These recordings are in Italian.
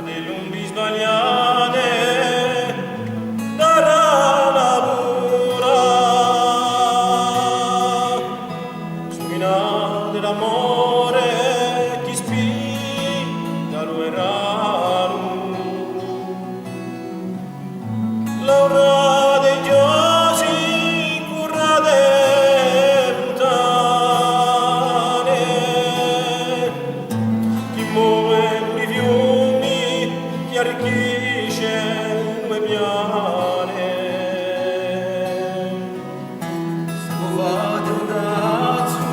delle lumbi sbagliate darà lavora spina dell'amore chi spinga lo erraro l'aura dei giosi curra dei puttane chi muove i fiumi chi arricchisce le piane siamo fate un razzo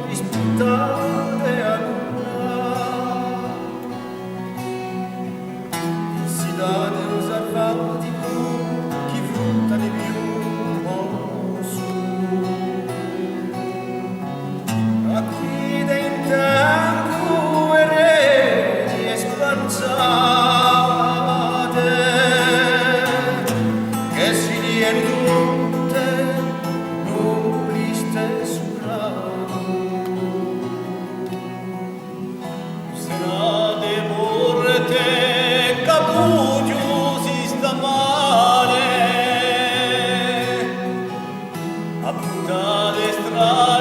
di spuntate a luna si date un salvatico chi frutta di più su a guida in tempo eredi e squarciate che si diano tutte nubliste sul ramo serate morte capugio si sta male a puntate strade